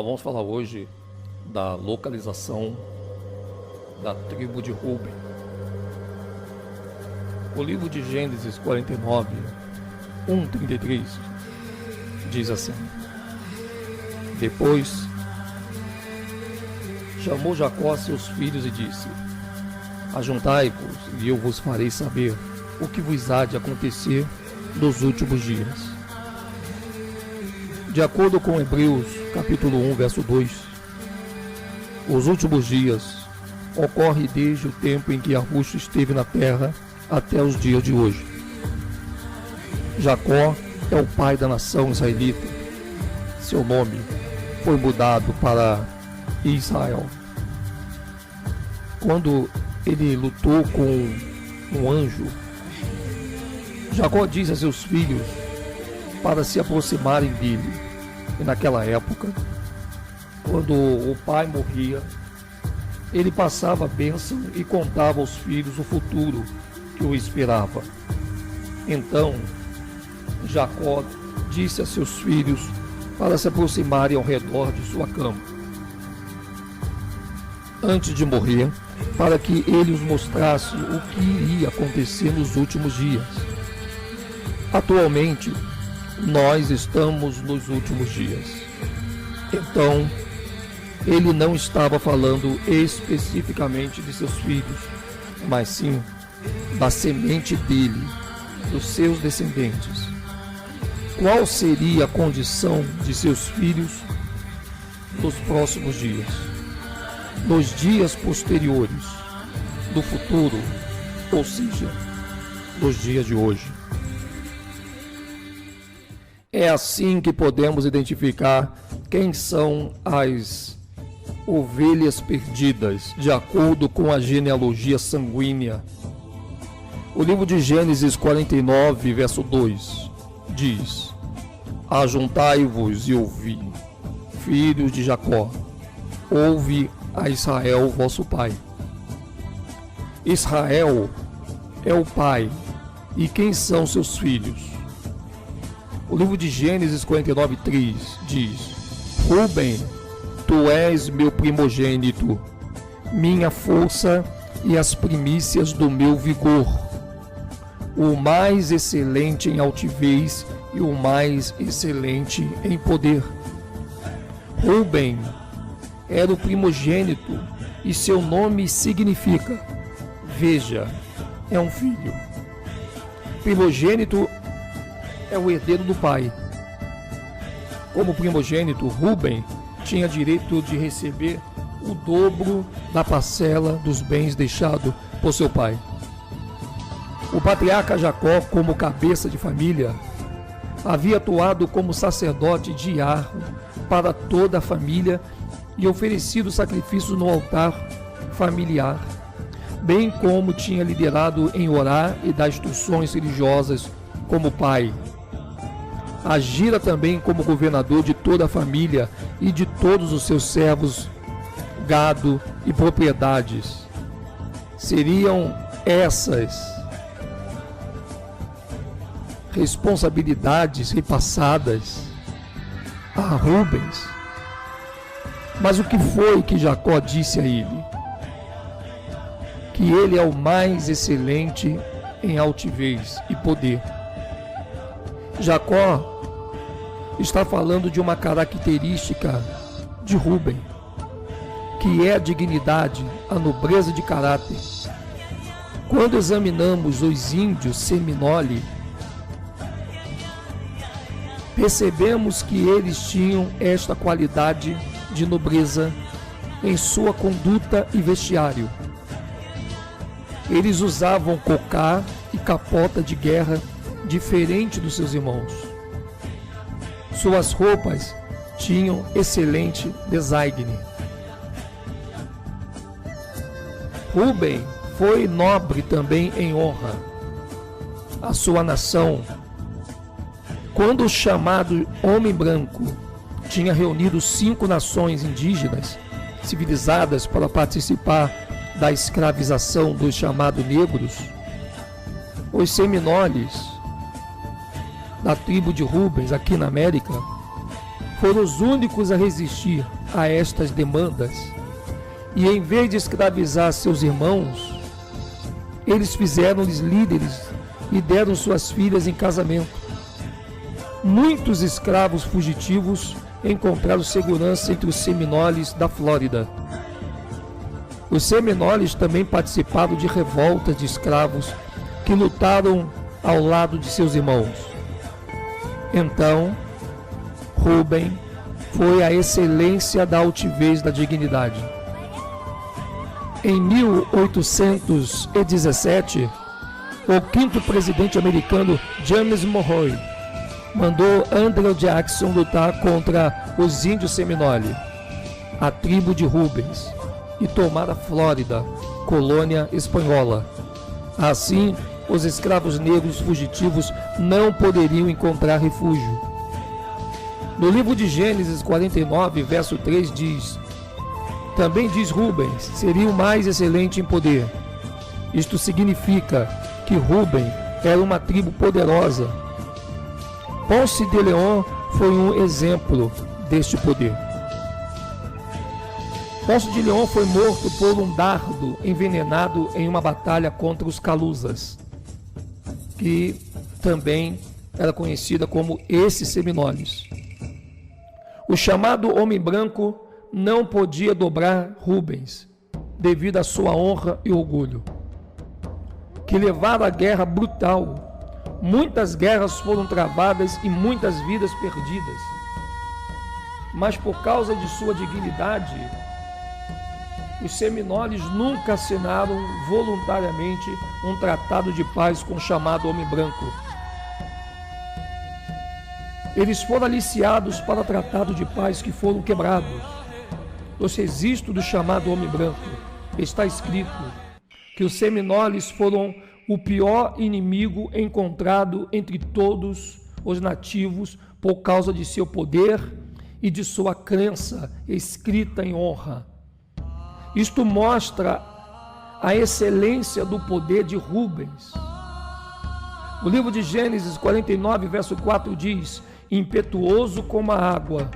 Nós vamos falar hoje da localização da tribo de Rúben. O livro de Gênesis 49, 1:33 diz assim: Depois chamou Jacó a seus filhos e disse: Ajuntai-vos, e eu vos farei saber o que vos há de acontecer nos últimos dias. De acordo com Hebreus, capítulo 1, verso 2, os últimos dias ocorrem desde o tempo em que Arbusto esteve na terra até os dias de hoje. Jacó é o pai da nação israelita. Seu nome foi mudado para Israel. Quando ele lutou com um anjo, Jacó disse a seus filhos para se aproximarem dele. E naquela época, quando o pai morria, ele passava a bênção e contava aos filhos o futuro que o esperava. Então, Jacó disse a seus filhos para se aproximarem ao redor de sua cama, antes de morrer, para que ele os mostrasse o que iria acontecer nos últimos dias. Atualmente, nós estamos nos últimos dias. Então, ele não estava falando especificamente de seus filhos, mas sim da semente dele, dos seus descendentes. Qual seria a condição de seus filhos nos próximos dias, nos dias posteriores, do futuro, ou seja, nos dias de hoje? É assim que podemos identificar quem são as ovelhas perdidas, de acordo com a genealogia sanguínea. O livro de Gênesis 49, verso 2, diz: Ajuntai-vos e ouvi, filhos de Jacó, ouve a Israel vosso pai. Israel é o pai, e quem são seus filhos? O livro de Gênesis 49:3 diz: Rúben, tu és meu primogênito, minha força e as primícias do meu vigor, o mais excelente em altivez e o mais excelente em poder. Rúben era o primogênito e seu nome significa: veja, é um filho. Primogênito é o herdeiro do pai. Como primogênito, Rúben tinha direito de receber o dobro da parcela dos bens deixados por seu pai. O patriarca Jacó, como cabeça de família, havia atuado como sacerdote diácono para toda a família e oferecido sacrifícios no altar familiar, bem como tinha liderado em orar e dar instruções religiosas como pai. Agira também como governador de toda a família e de todos os seus servos, gado e propriedades. Seriam essas responsabilidades repassadas a Rubens. Mas o que foi que Jacó disse a ele? Que ele é o mais excelente em altivez e poder. Jacó está falando de uma característica de Rúben, que é a dignidade, a nobreza de caráter. Quando examinamos os índios Seminole, percebemos que eles tinham esta qualidade de nobreza em sua conduta e vestiário. Eles usavam cocá e capota de guerra diferente dos seus irmãos. Suas roupas tinham excelente design. Rúben foi nobre também em honra à sua nação. Quando o chamado Homem Branco tinha reunido 5 nações indígenas civilizadas para participar da escravização dos chamados negros, os seminoles da tribo de Rubens aqui na América foram os únicos a resistir a estas demandas. E em vez de escravizar seus irmãos, eles fizeram-lhes líderes e deram suas filhas em casamento. Muitos escravos fugitivos encontraram segurança entre os seminoles da Flórida. Os seminoles também participaram de revoltas de escravos que lutaram ao lado de seus irmãos. Então, Rubem foi a excelência da altivez da dignidade. Em 1817, o quinto presidente americano, James Monroe, mandou Andrew Jackson lutar contra os índios Seminole, a tribo de Rubens, e tomar a Flórida, colônia espanhola. Assim, os escravos negros fugitivos não poderiam encontrar refúgio. No livro de Gênesis 49, verso 3 diz: também diz Rubens, seria o mais excelente em poder. Isto significa que Rubem era uma tribo poderosa. Ponce de León foi um exemplo deste poder. Ponce de León foi morto por um dardo envenenado em uma batalha contra os Calusas, que também era conhecida como esses seminoles. O chamado homem branco não podia dobrar Rubens, devido à sua honra e orgulho, que levaram à guerra brutal. Muitas guerras foram travadas e muitas vidas perdidas. Mas por causa de sua dignidade, os seminoles nunca assinaram voluntariamente um tratado de paz com o chamado homem branco. Eles foram aliciados para o tratado de paz que foram quebrados. Nos registros do chamado homem branco está escrito que os seminoles foram o pior inimigo encontrado entre todos os nativos por causa de seu poder e de sua crença escrita em honra. Isto mostra a excelência do poder de Rubens. O livro de Gênesis 49, verso 4 diz: impetuoso como a água,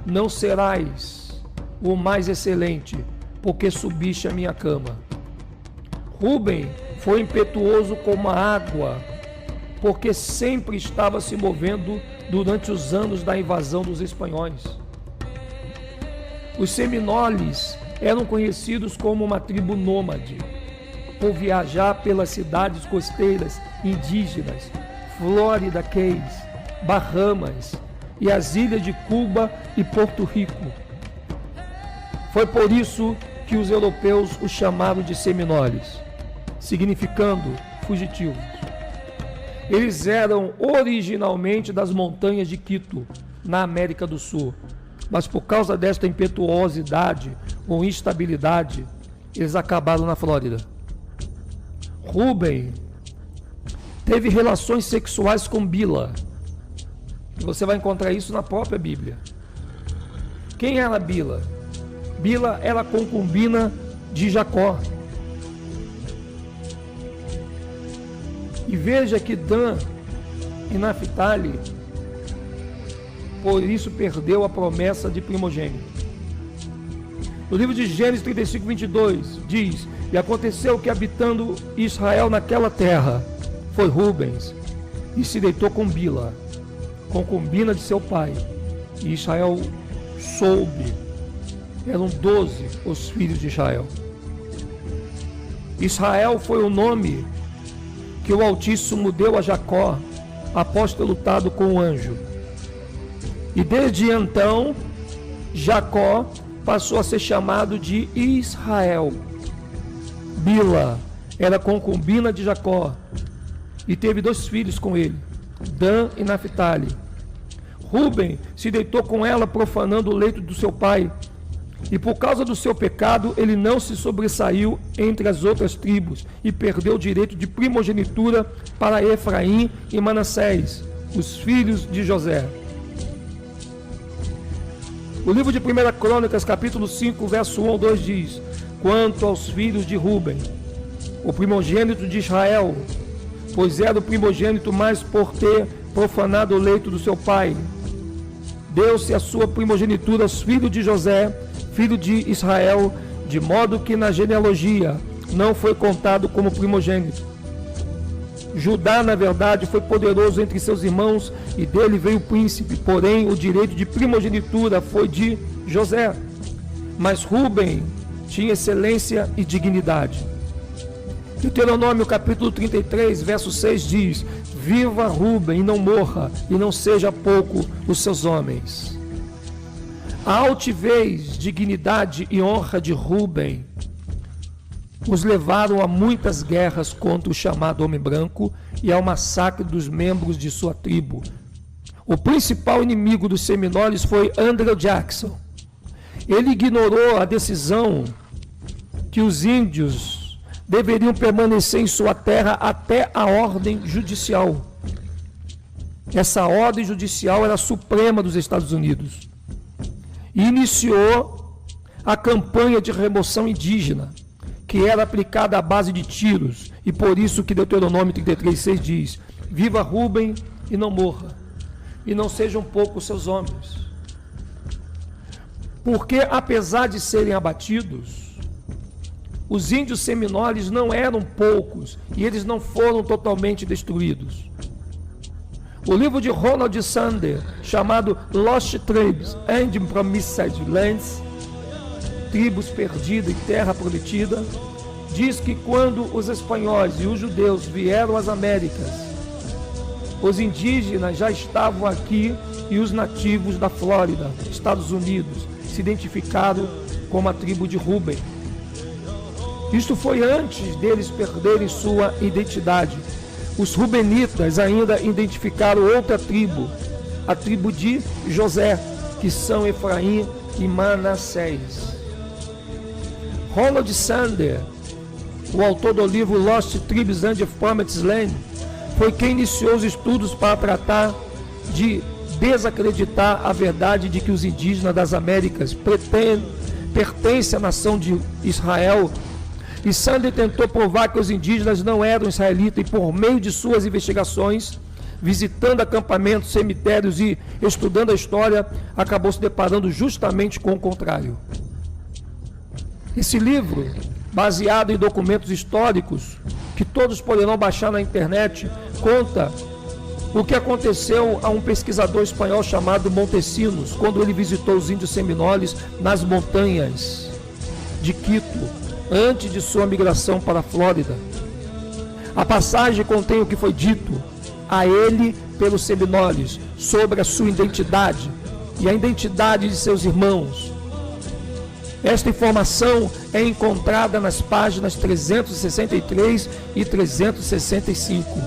não serás o mais excelente, porque subiste a minha cama. Rubem foi impetuoso como a água, porque sempre estava se movendo durante os anos da invasão dos espanhóis. Os seminoles eram conhecidos como uma tribo nômade, por viajar pelas cidades costeiras indígenas, Florida Keys, Bahamas e as ilhas de Cuba e Porto Rico. Foi por isso que os europeus os chamaram de seminoles, significando fugitivos. Eles eram originalmente das montanhas de Quito, na América do Sul, mas por causa desta impetuosidade ou instabilidade, eles acabaram na Flórida. Rubem teve relações sexuais com Bila, e você vai encontrar isso na própria Bíblia. Quem era Bila? Bila era concubina de Jacó. E veja que Dan e Naphtali, por isso perdeu a promessa de primogênito. No livro de Gênesis 35, 22, diz: e aconteceu que, habitando Israel naquela terra, foi Rubens, e se deitou com Bila, concubina de seu pai. E Israel soube. Eram 12 os filhos de Israel. Israel foi o nome que o Altíssimo deu a Jacó após ter lutado com o anjo. E desde então, Jacó passou a ser chamado de Israel. Bila era concubina de Jacó e teve 2 filhos com ele, Dan e Naphtali. Rubem se deitou com ela, profanando o leito do seu pai. E por causa do seu pecado, ele não se sobressaiu entre as outras tribos e perdeu o direito de primogenitura para Efraim e Manassés, os filhos de José. O livro de 1 Crônicas, capítulo 5, verso 1 ao 2 diz: quanto aos filhos de Rubem, o primogênito de Israel, pois era o primogênito, mas por ter profanado o leito do seu pai, deu-se a sua primogenitura aos filhos de José, filho de Israel, de modo que na genealogia não foi contado como primogênito. Judá, na verdade, foi poderoso entre seus irmãos e dele veio o príncipe, porém o direito de primogenitura foi de José. Mas Rúben tinha excelência e dignidade. Deuteronômio capítulo 33, verso 6 diz: viva Rúben e não morra, e não seja pouco os seus homens. A altivez, dignidade e honra de Rúben os levaram a muitas guerras contra o chamado homem branco e ao massacre dos membros de sua tribo. O principal inimigo dos seminoles foi Andrew Jackson. Ele ignorou a decisão que os índios deveriam permanecer em sua terra até a ordem judicial. Essa ordem judicial era a suprema dos Estados Unidos. E iniciou a campanha de remoção indígena, que era aplicada à base de tiros, e por isso que Deuteronômio 33,6 diz: viva Rúben e não morra, e não sejam poucos seus homens. Porque apesar de serem abatidos, os índios seminoles não eram poucos, e eles não foram totalmente destruídos. O livro de Ronald Sander, chamado Lost Tribes and Promised Lands, Tribos Perdidas e Terra Prometida, diz que quando os espanhóis e os judeus vieram às Américas, os indígenas já estavam aqui e os nativos da Flórida, Estados Unidos, se identificaram como a tribo de Rúben. Isto foi antes deles perderem sua identidade. Os rubenitas ainda identificaram outra tribo, a tribo de José, que são Efraim e Manassés. Ronald Sander, o autor do livro Lost Tribes and Promised Land, foi quem iniciou os estudos para tratar de desacreditar a verdade de que os indígenas das Américas pertencem à nação de Israel. E Sander tentou provar que os indígenas não eram israelitas, e por meio de suas investigações, visitando acampamentos, cemitérios e estudando a história, acabou se deparando justamente com o contrário. Esse livro, baseado em documentos históricos, que todos poderão baixar na internet, conta o que aconteceu a um pesquisador espanhol chamado Montesinos, quando ele visitou os índios seminoles nas montanhas de Quito, antes de sua migração para a Flórida. A passagem contém o que foi dito a ele pelos seminoles sobre a sua identidade e a identidade de seus irmãos. Esta informação é encontrada nas páginas 363 e 365.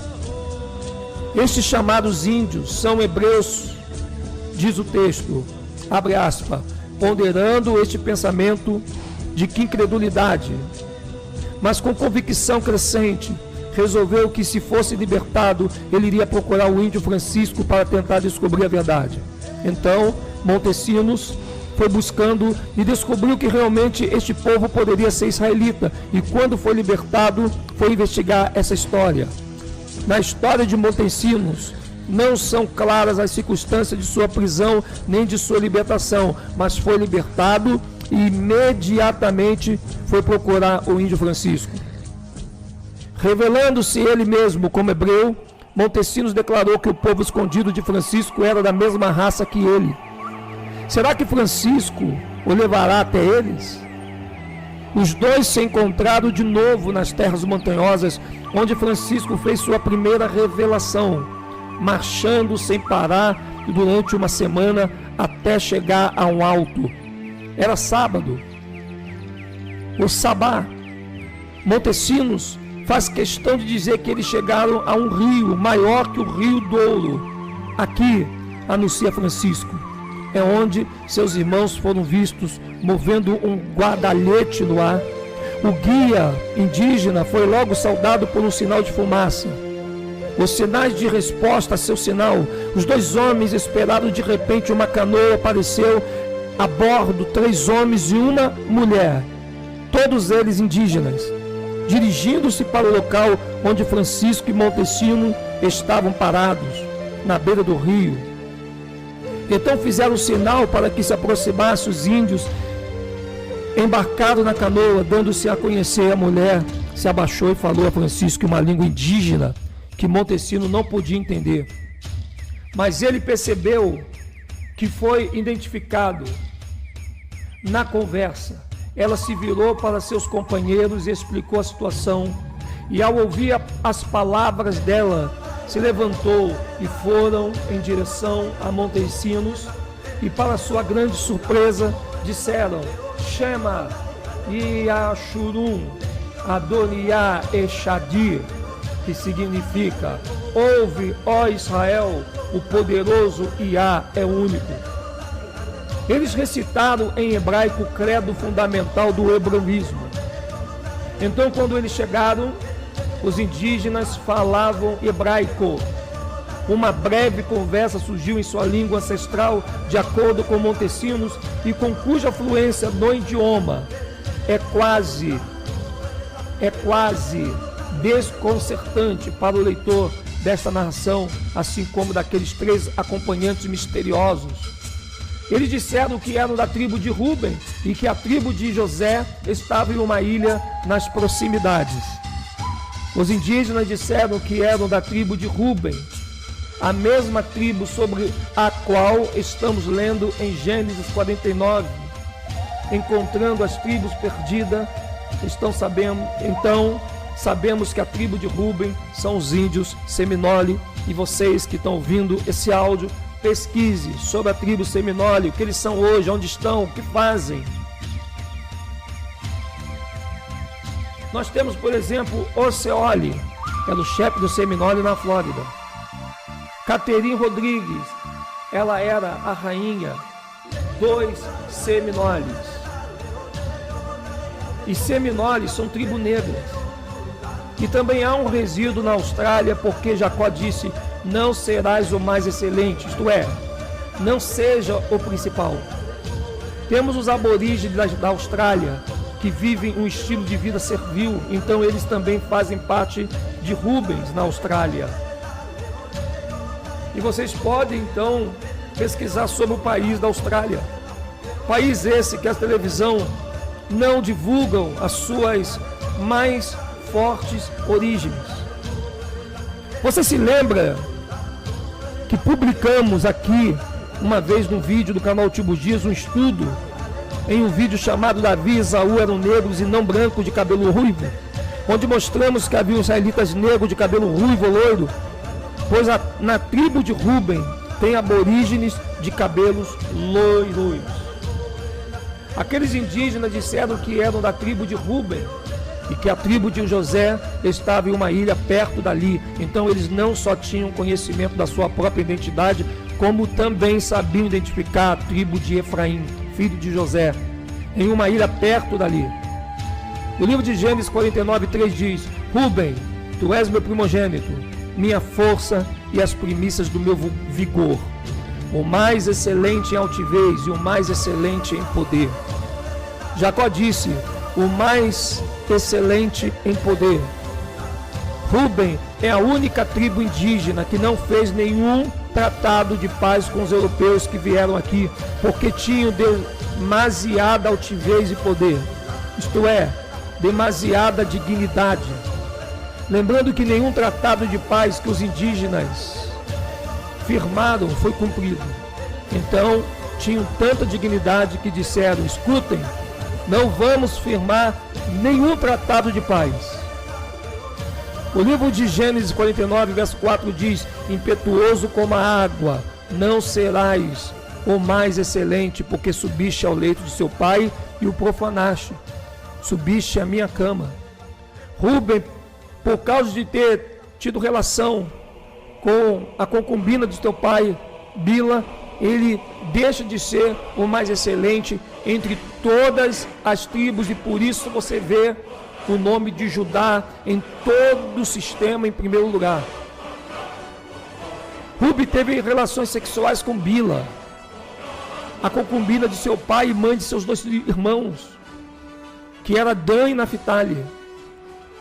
Estes chamados índios são hebreus, diz o texto, abre aspas, ponderando este pensamento de que incredulidade, mas com convicção crescente, resolveu que, se fosse libertado, ele iria procurar o índio Francisco para tentar descobrir a verdade. Então, Montesinos foi buscando e descobriu que realmente este povo poderia ser israelita, e quando foi libertado, foi investigar essa história. Na história de Montesinos, não são claras as circunstâncias de sua prisão nem de sua libertação, mas foi libertado e imediatamente foi procurar o índio Francisco. Revelando-se ele mesmo como hebreu, Montesinos declarou que o povo escondido de Francisco era da mesma raça que ele. Será que Francisco o levará até eles? Os dois se encontraram de novo nas terras montanhosas, onde Francisco fez sua primeira revelação, marchando sem parar durante uma semana até chegar a um alto. Era sábado, o sabá. Montesinos faz questão de dizer que eles chegaram a um rio maior que o Rio Douro. Aqui, anuncia Francisco, é onde seus irmãos foram vistos movendo um guardalhete no ar. O guia indígena foi logo saudado por um sinal de fumaça. Os sinais de resposta a seu sinal, os dois homens esperaram. De repente uma canoa apareceu, a bordo 3 homens e uma mulher, todos eles indígenas, dirigindo-se para o local onde Francisco e Montesinos estavam parados, na beira do rio. Então fizeram um sinal para que se aproximasse os índios. Embarcaram na canoa, dando-se a conhecer. A mulher se abaixou e falou a Francisco em uma língua indígena que Montesino não podia entender. Mas ele percebeu que foi identificado na conversa. Ela se virou para seus companheiros e explicou a situação. E ao ouvir as palavras dela, se levantou e foram em direção a Montesinos. E para sua grande surpresa, disseram: Shema Yashurum Adoniá Exadir, que significa: ouve, ó Israel, o poderoso Iá é único. Eles recitaram em hebraico o credo fundamental do hebraísmo. Então, quando eles chegaram, os indígenas falavam hebraico. Uma breve conversa surgiu em sua língua ancestral, de acordo com Montesinos, e com cuja fluência no idioma é quase desconcertante para o leitor desta narração, assim como daqueles 3 acompanhantes misteriosos. Eles disseram que eram da tribo de Ruben e que a tribo de José estava em uma ilha nas proximidades. Os indígenas disseram que eram da tribo de Ruben, a mesma tribo sobre a qual estamos lendo em Gênesis 49, encontrando as tribos perdidas. Então sabemos que a tribo de Ruben são os índios Seminole. E vocês que estão ouvindo esse áudio, pesquise sobre a tribo Seminole, o que eles são hoje, onde estão, o que fazem. Nós temos, por exemplo, Oceole, era o chefe do Seminole na Flórida. Catherine Rodrigues, ela era a rainha dos Seminoles. E Seminoles são tribo negras. E também há um resíduo na Austrália, porque Jacó disse: não serás o mais excelente, isto é, não seja o principal. Temos os aborígenes da Austrália, que vivem um estilo de vida servil, então eles também fazem parte de Rubens na Austrália. E vocês podem então pesquisar sobre o país da Austrália. País esse que a televisão não divulgam as suas mais fortes origens. Você se lembra que publicamos aqui uma vez num vídeo do canal Tibo Dias um estudo, em um vídeo chamado Davi e Esaú eram negros e não brancos de cabelo ruivo, onde mostramos que havia israelitas negros de cabelo ruivo ou loiro, pois na tribo de Ruben tem aborígenes de cabelos loiros. Aqueles indígenas disseram que eram da tribo de Ruben e que a tribo de José estava em uma ilha perto dali. Então eles não só tinham conhecimento da sua própria identidade, como também sabiam identificar a tribo de Efraim, filho de José, em uma ilha perto dali. O livro de Gênesis 49:3 diz: Ruben, tu és meu primogênito, minha força e as primícias do meu vigor, o mais excelente em altivez e o mais excelente em poder. Jacó disse: o mais excelente em poder. Ruben é a única tribo indígena que não fez nenhum tratado de paz com os europeus que vieram aqui, porque tinham demasiada altivez e poder, isto é, demasiada dignidade. Lembrando que nenhum tratado de paz que os indígenas firmaram foi cumprido. Então, tinham tanta dignidade que disseram: escutem, não vamos firmar nenhum tratado de paz. O livro de Gênesis 49, verso 4 diz: impetuoso como a água, não serás o mais excelente, porque subiste ao leito de seu pai e o profanaste. Subiste à minha cama. Ruben, por causa de ter tido relação com a concubina de teu pai, Bila, ele deixa de ser o mais excelente entre todas as tribos, e por isso você vê o nome de Judá em todo o sistema em primeiro lugar. Ruben teve relações sexuais com Bila, a concubina de seu pai e mãe de seus 2 irmãos, que era Dan e Naphtali.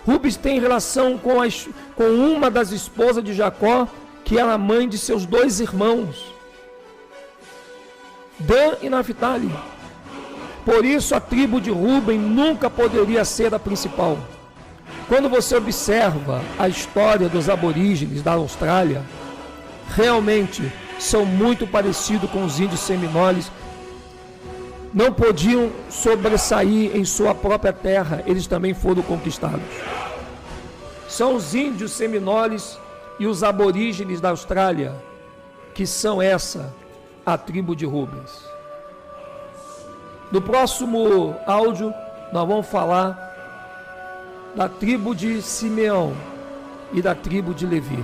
Ruben tem relação com uma das esposas de Jacó, que era a mãe de seus 2 irmãos. Dan e Naftali. Por isso a tribo de Ruben nunca poderia ser a principal. Quando você observa a história dos aborígenes da Austrália, realmente são muito parecidos com os índios seminoles. Não podiam sobressair em sua própria terra, eles também foram conquistados. São os índios seminoles e os aborígenes da Austrália que são a tribo de Rubens. No próximo áudio, nós vamos falar da tribo de Simeão e da tribo de Levi.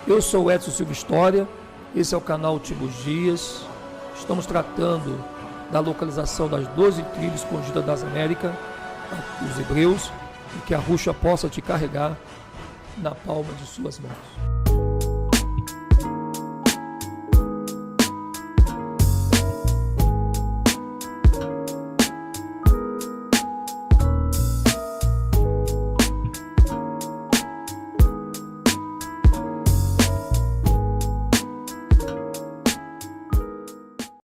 Eu sou o Edson Silva História, esse é o canal Tribos Dias. Estamos tratando da localização das 12 tribos escondidas das Américas, dos hebreus, e que a Ruxa possa te carregar na palma de suas mãos.